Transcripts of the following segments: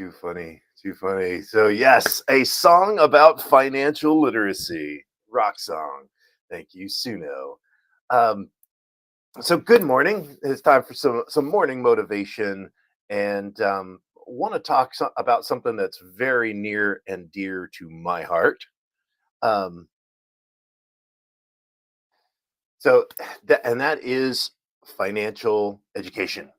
Too funny. Too funny. So, yes, a song about financial literacy. Rock song. Thank you, Suno. Um, so, good morning. It's time for some morning motivation, and want to talk about something that's very near and dear to my heart. Um, so, and that is financial education,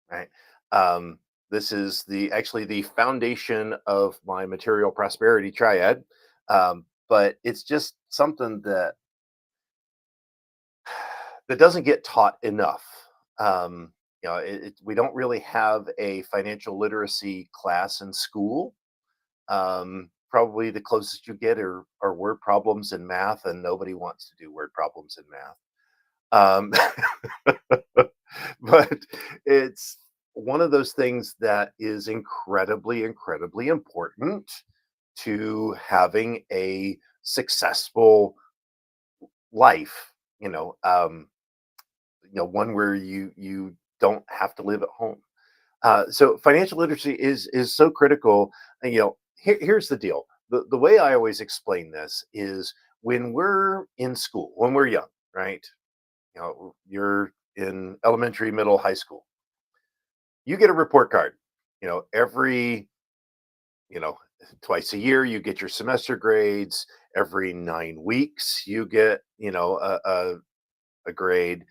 right? Um, this is the actually the foundation of my material prosperity triad, but it's just something that doesn't get taught enough. We don't really have a financial literacy class in school. Probably the closest you get are word problems in math, and nobody wants to do word problems in math. Um, but it's one of those things that is incredibly, incredibly important to having a successful life. One where you don't have to live at home. So financial literacy is so critical. And here's the deal. The way I always explain this is when we're in school, when we're young, right? You're in elementary, middle, high school. You get a report card. Every you know twice a year you get your semester grades. Every 9 weeks you get a grade,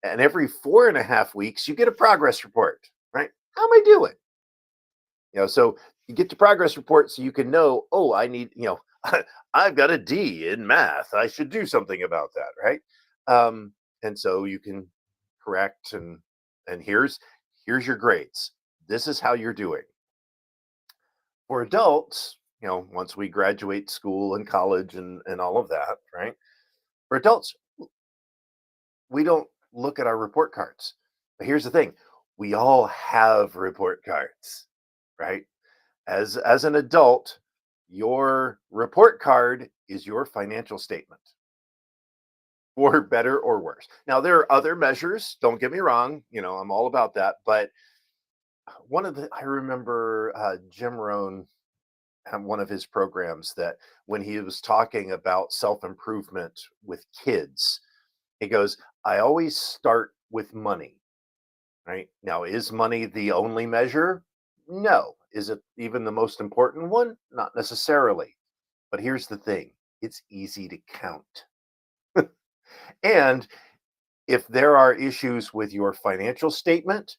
and every 4.5 weeks you get a progress report. Right? How am I doing? So you get the progress report so you can know. Oh, I need. I've got a D in math. I should do something about that. Right? And so you can correct and here's your grades. This is how you're doing. For adults, once we graduate school and college and all of that, right? For adults, we don't look at our report cards. But here's the thing, we all have report cards, right? As an adult, your report card is your financial statement, for better or worse. Now, there are other measures, don't get me wrong, I'm all about that, but I remember Jim Rohn had one of his programs that when he was talking about self improvement with kids, he goes, I always start with money, right? Now, is money the only measure? No. Is it even the most important one? Not necessarily. But here's the thing, it's easy to count. And if there are issues with your financial statement,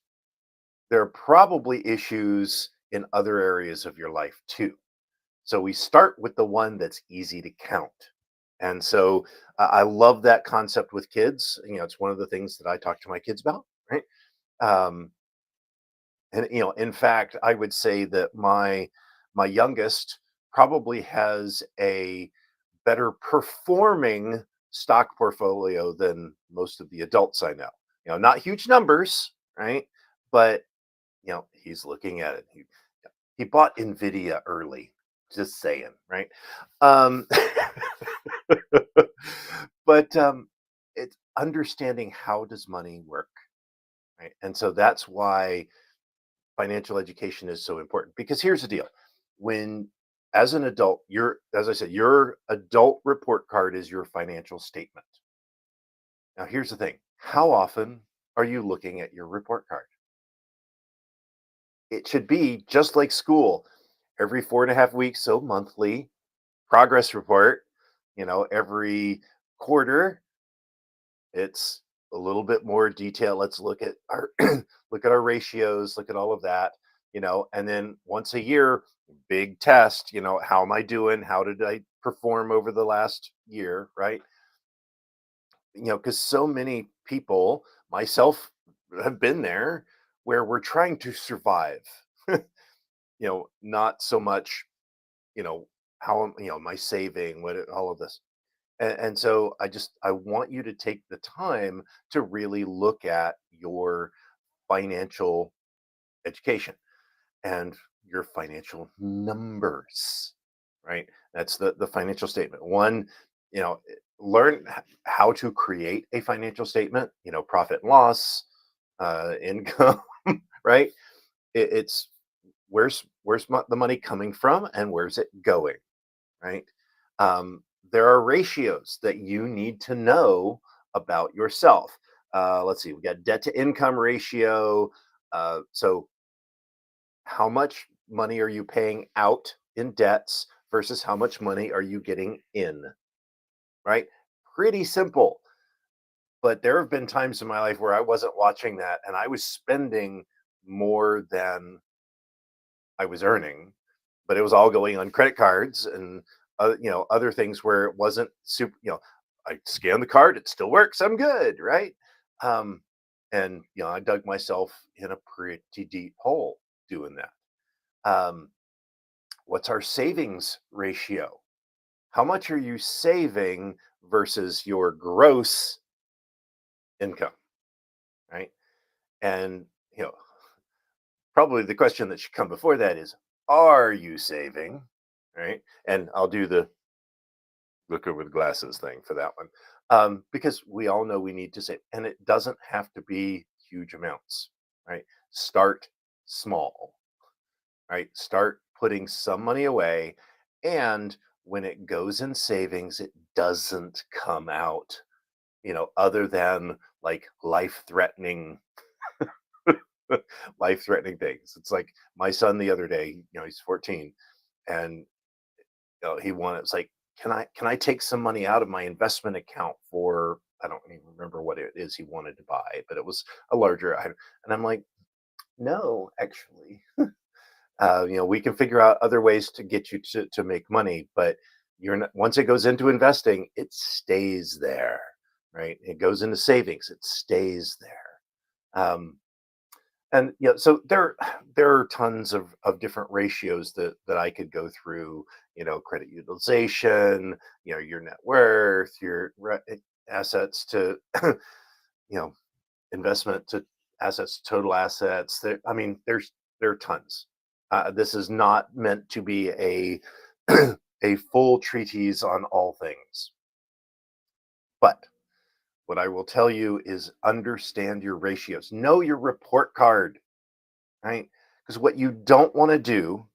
there are probably issues in other areas of your life too. So we start with the one that's easy to count. And so I love that concept with kids. It's one of the things that I talk to my kids about, right? Um, and in fact, I would say that my youngest probably has a better performing stock portfolio than most of the adults I know. Not huge numbers, right? But he's looking at it. He bought Nvidia early. Just saying, right? Um, but it's understanding, how does money work, right? And so that's why financial education is so important. Because here's the deal: when as an adult, as I said, your adult report card is your financial statement. Now, here's the thing: how often are you looking at your report card? It should be just like school, every 4.5 weeks, so monthly progress report. Every quarter, it's a little bit more detail. Let's look at our look at our ratios, look at all of that. And then once a year, big test. How am I doing? How did I perform over the last year? Right? Because so many people, myself, have been there, where we're trying to survive. Not so much, how am I saving, all of this. And so I want you to take the time to really look at your financial education and your financial numbers, right? That's the financial statement. One, learn how to create a financial statement, profit and loss, income, right? It's where's the money coming from and where's it going, right? There are ratios that you need to know about yourself. Let's see, we got debt to income ratio. So, how much money are you paying out in debts versus how much money are you getting in, right? Pretty simple. But there have been times in my life where I wasn't watching that and I was spending more than I was earning, but it was all going on credit cards and other things where it wasn't super. I scan the card, it still works. I'm good, right? Um, and I dug myself in a pretty deep hole doing that. Um, what's our savings ratio? How much are you saving versus your gross income, right? And you know, probably the question that should come before that is, are you saving, right? And I'll do the look over the glasses thing for that one, because we all know we need to save, and it doesn't have to be huge amounts, right? Start small, right? Start putting some money away, and when it goes in savings, it doesn't come out, other than like life-threatening things. It's like my son the other day, he's 14, and he wanted, it's like, can I take some money out of my investment account for, I don't even remember what it is he wanted to buy, but it was a larger item. And I'm like, no, actually, we can figure out other ways to get you to make money, but you're not, once it goes into investing, it stays there, right? It goes into savings, it stays there. And so there are tons of different ratios that I could go through, credit utilization, your net worth, your assets to you know investment to assets to total assets. I mean, there are tons. This is not meant to be a a full treatise on all things, but what I will tell you is understand your ratios, know your report card, right? Because what you don't want to do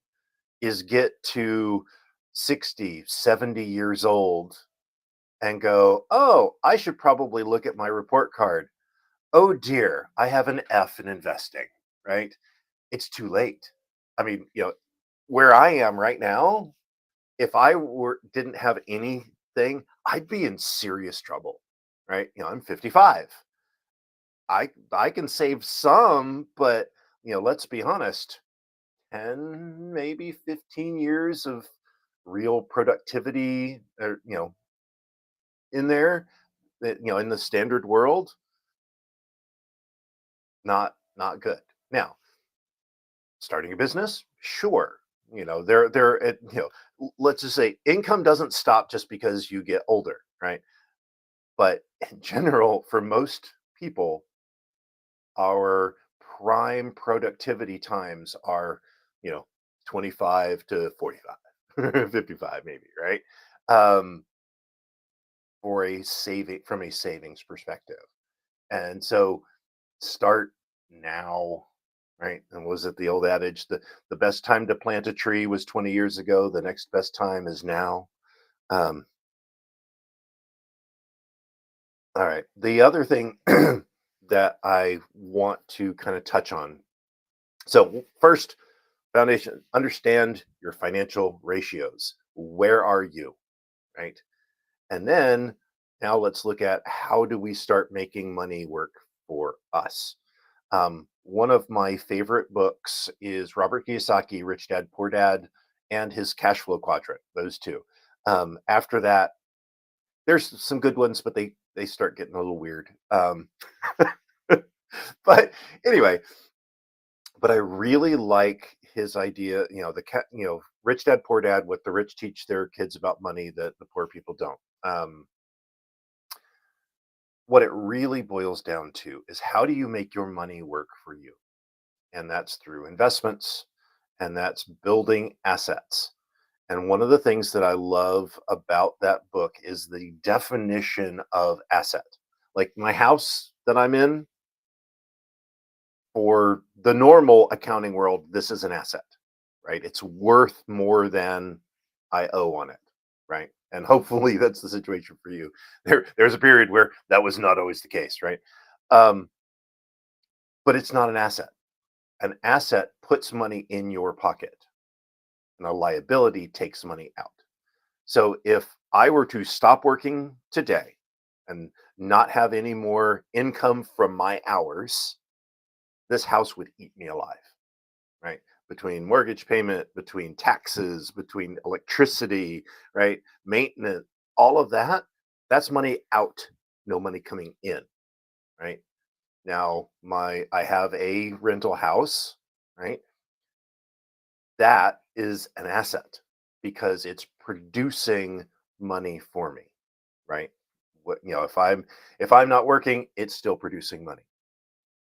is get to 60, 70 years old and go, oh, I should probably look at my report card. Oh dear, I have an F in investing, right? It's too late. I mean, where I am right now, if I didn't have anything, I'd be in serious trouble, right? I'm 55. I can save some, but let's be honest, 10, maybe 15 years of real productivity, in there, that in the standard world, not good. Now, starting a business, sure. Let's just say income doesn't stop just because you get older, right? But in general, for most people, our prime productivity times are, you know, 25 to 45, 55 maybe, right? Um, for a saving from a savings perspective. And so start now, right? And was it the old adage, the best time to plant a tree was 20 years ago, the next best time is now. Um, all right. The other thing that I want to kind of touch on. So first, foundation, understand your financial ratios. Where are you, right? And then now let's look at how do we start making money work for us. One of my favorite books is Robert Kiyosaki, Rich Dad Poor Dad, and his Cash Flow Quadrant. Those two. After that, there's some good ones, but they start getting a little weird. But anyway, but I really like his idea. Rich Dad Poor Dad. What the rich teach their kids about money that the poor people don't. What it really boils down to is how do you make your money work for you? And that's through investments, and that's building assets. And one of the things that I love about that book is the definition of asset. Like my house that I'm in, for the normal accounting world, this is an asset. right? It's worth more than I owe on it, right? And hopefully that's the situation for you. There's a period where that was not always the case, right? Um, but it's not an asset. An asset puts money in your pocket, and a liability takes money out. So if I were to stop working today and not have any more income from my hours, this house would eat me alive, right? Between mortgage payment, between taxes, between electricity, right? Maintenance, all of that, that's money out, no money coming in, right? Now, I have a rental house, right? That is an asset because it's producing money for me, right? If I'm not working, it's still producing money.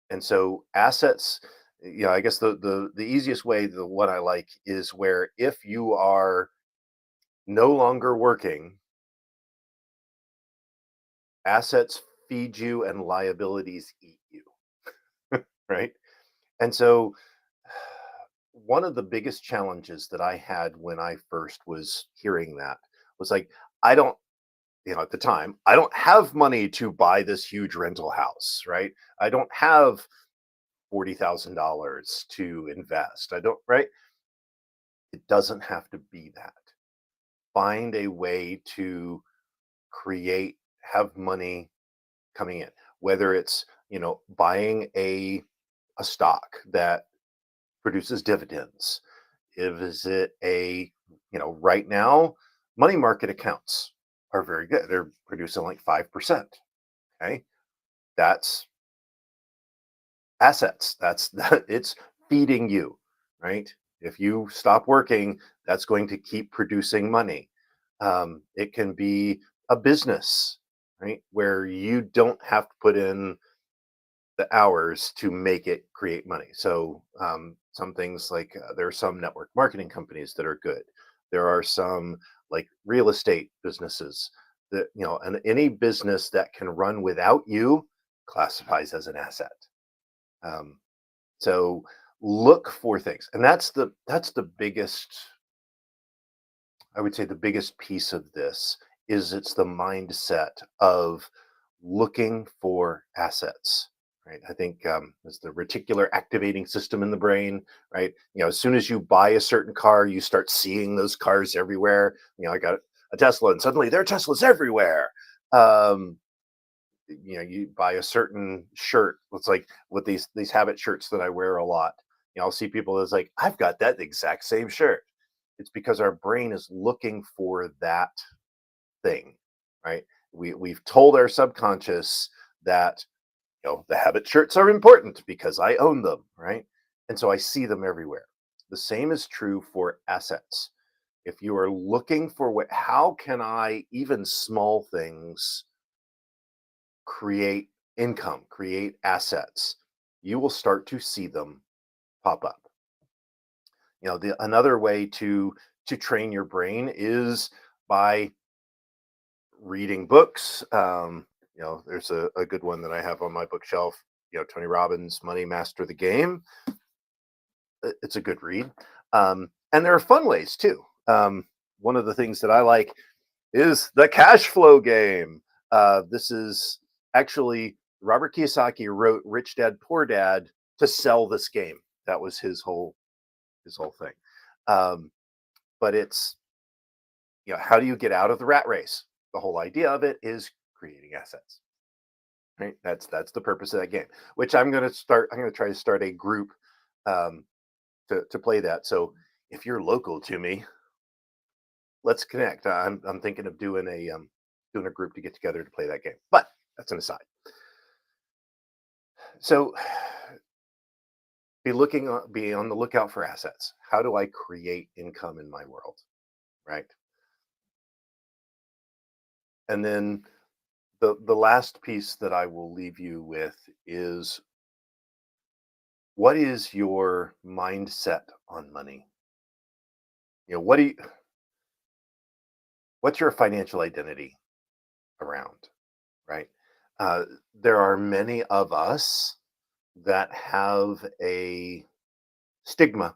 And so assets, I guess the easiest way, the one I like, is where if you are no longer working, assets feed you and liabilities eat you, right? And so one of the biggest challenges that I had when I first was hearing that was like, I don't, at the time, I don't have money to buy this huge rental house, right? I don't have $40,000 to invest. I don't, right? It doesn't have to be that. Find a way to have money coming in, whether it's, buying a stock that produces dividends. Is it right now, money market accounts are very good. They're producing like 5%. Okay. That's assets. That's that it's feeding you, right? If you stop working, that's going to keep producing money. It can be a business, right? Where you don't have to put in the hours to make it create money. So some things like there are some network marketing companies that are good. There are some like real estate businesses that, and any business that can run without you classifies as an asset. Um, so look for things, and that's the biggest. I would say the biggest piece of this is it's the mindset of looking for assets. Right. I think it's the reticular activating system in the brain. Right. As soon as you buy a certain car, you start seeing those cars everywhere. I got a Tesla, and suddenly there are Teslas everywhere. Um, you buy a certain shirt. It's like with these habit shirts that I wear a lot. I'll see people that's like, I've got that exact same shirt. It's because our brain is looking for that thing, right? We've told our subconscious that the habit shirts are important because I own them, right? And so I see them everywhere. The same is true for assets. If you are looking for how can I, even small things, create income, create assets, you will start to see them pop up. Another way to train your brain is by reading books. There's a good one that I have on my bookshelf. Tony Robbins' Money Master the Game. It's a good read, and there are fun ways too. One of the things that I like is the cash flow game. This is actually Robert Kiyosaki wrote Rich Dad Poor Dad to sell this game. That was his whole thing. Um, but it's how do you get out of the rat race? The whole idea of it is creating assets. Right? That's the purpose of that game. Which I'm going to start. I'm going to try to start a group um, to play that. So if you're local to me, let's connect. I'm thinking of doing a group to get together to play that game. But that's an aside. So be on the lookout for assets. How do I create income in my world? Right. And then the last piece that I will leave you with is, what is your mindset on money? What do you what's your financial identity around, right? Uh, there are many of us that have a stigma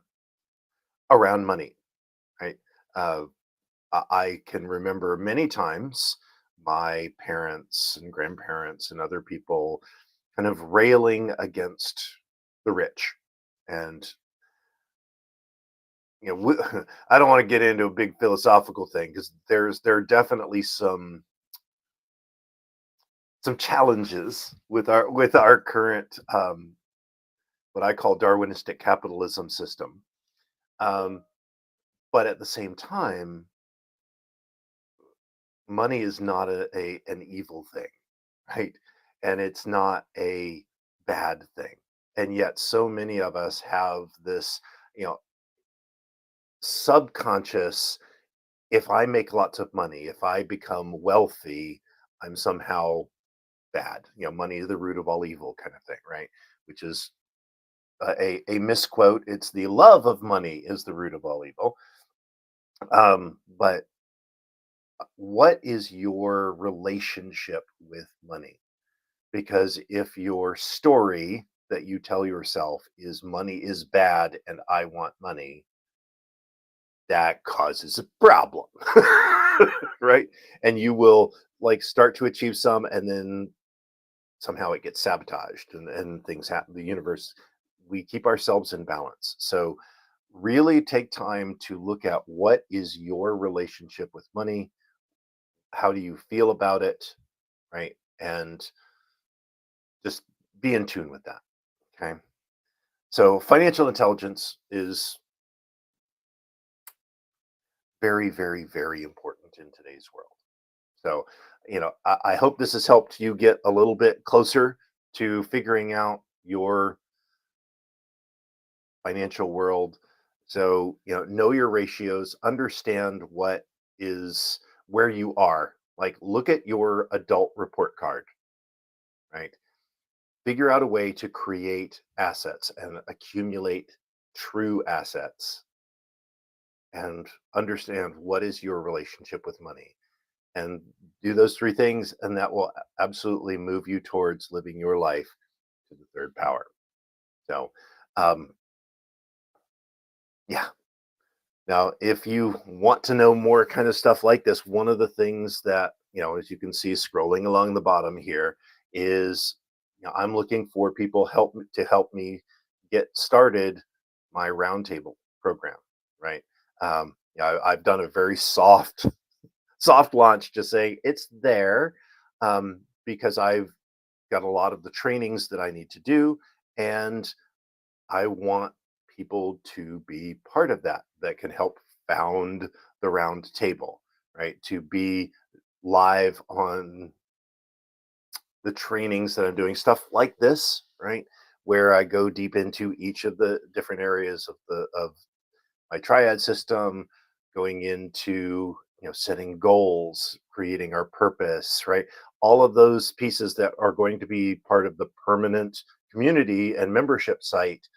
around money, right? Uh, I can remember many times my parents and grandparents and other people kind of railing against the rich. And, I don't want to get into a big philosophical thing because there are definitely some challenges with our current what I call Darwinistic capitalism system. Um, but at the same time, money is not an evil thing, right? And it's not a bad thing. And yet so many of us have this, you know, subconscious, if I make lots of money, if I become wealthy, I'm somehow bad. Money is the root of all evil kind of thing, right? Which is a misquote. It's the love of money is the root of all evil. But what is your relationship with money? Because if your story that you tell yourself is money is bad and I want money, that causes a problem. Right? And you will like start to achieve some and then somehow it gets sabotaged and things happen. The universe, we keep ourselves in balance. So really take time to look at what is your relationship with money, how do you feel about it, right? And just be in tune with that. Okay. So financial intelligence is very, very, very important in today's world. So, I hope this has helped you get a little bit closer to figuring out your financial world. So, know your ratios, understand what is where you are. Like, look at your adult report card, right? Figure out a way to create assets and accumulate true assets and understand what is your relationship with money and do those three things and that will absolutely move you towards living your life to the third power. So um yeah. Now if you want to know more kind of stuff like this, one of the things that, as you can see scrolling along the bottom here is, I'm looking for people to help me get started my roundtable program, right? I've done a very soft launch, just saying it's there, because I've got a lot of the trainings that I need to do, and I want people to be part of that can help found the round table, right? To be live on the trainings that I'm doing, stuff like this, right? Where I go deep into each of the different areas of my triad system, going into setting goals, creating our purpose, right? All of those pieces that are going to be part of the permanent community and membership site.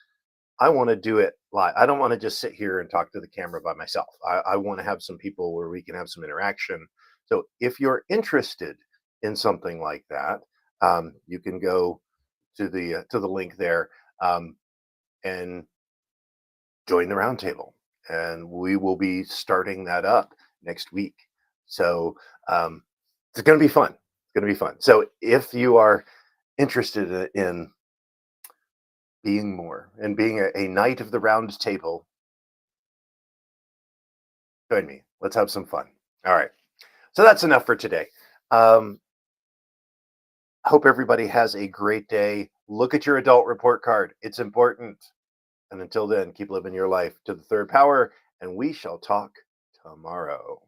I want to do it live. I don't want to just sit here and talk to the camera by myself. I want to have some people where we can have some interaction. So if you're interested in something like that, you can go to the link there, and join the roundtable, and we will be starting that up next week. So it's going to be fun. It's going to be fun. So if you are interested in being more and being a knight of the round table, join me. Let's have some fun. All right. So that's enough for today. Um, hope everybody has a great day. Look at your adult report card. It's important. And until then, keep living your life to the third power, and we shall talk tomorrow.